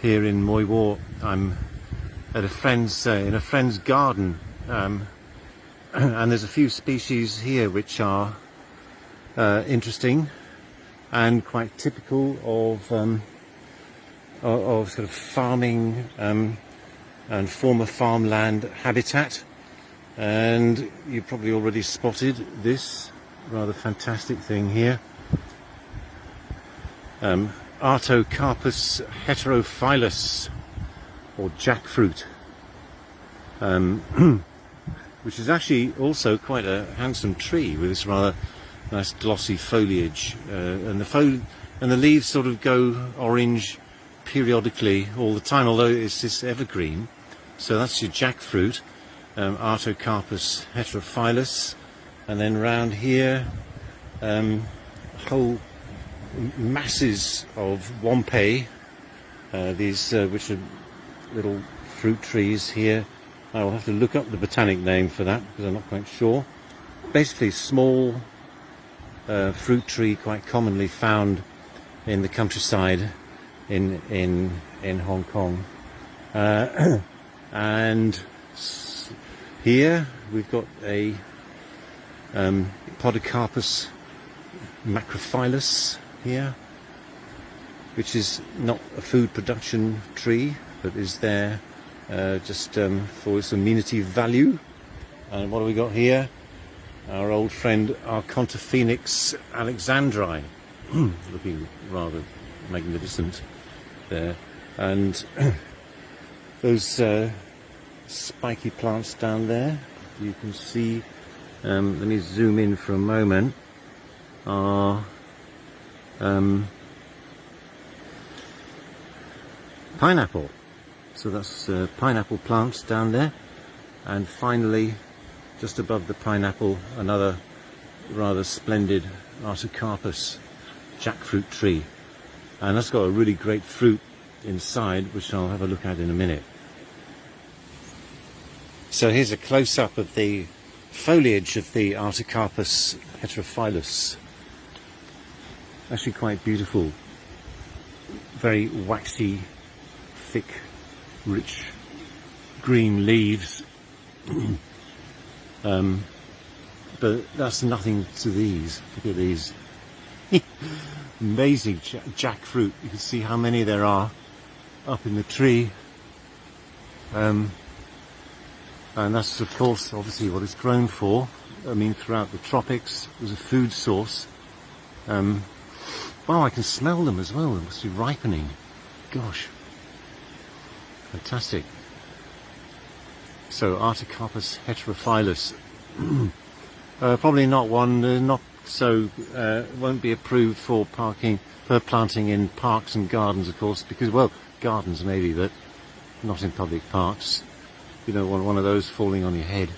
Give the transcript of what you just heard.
here in Mui Wo. I'm at a friend's in a friend's garden, and there's a few species here which are interesting and quite typical of sort of farming and former farmland habitat. And you probably already spotted this rather fantastic thing here. Artocarpus heterophyllus, or jackfruit, which is actually also quite a handsome tree with this rather nice glossy foliage, and the leaves sort of go orange periodically all the time, although it's this evergreen. So that's your jackfruit, Artocarpus heterophyllus, and then round here whole masses of wampei, these which are little fruit trees here. I will have to look up the botanic name for that because I'm not quite sure. Basically small fruit tree, quite commonly found in the countryside in Hong Kong. And here we've got a Podocarpus macrophyllus here, which is not a food production tree, but is there just for its amenity value. And what have we got here? Our old friend Arcontophonix alexandri, looking rather magnificent there. And those spiky plants down there, you can see, let me zoom in for a moment, are pineapple. So that's pineapple plants down there. And finally, just above the pineapple, another rather splendid Artocarpus jackfruit tree. And that's got a really great fruit inside, which I'll have a look at in a minute. So here's a close-up of the foliage of the Artocarpus heterophyllus. Actually quite beautiful. Very waxy, thick, rich green leaves. But that's nothing to these. Look at these. Amazing jackfruit. You can see how many there are up in the tree. And that's, of course, obviously what it's grown for. I mean, throughout the tropics, it was a food source. Wow, I can smell them as well. They must be ripening. Gosh. Fantastic. So, Artocarpus heterophyllus. Probably not one, not so, won't be approved for planting in parks and gardens, of course, because, well, gardens maybe, but not in public parks. You don't want one of those falling on your head.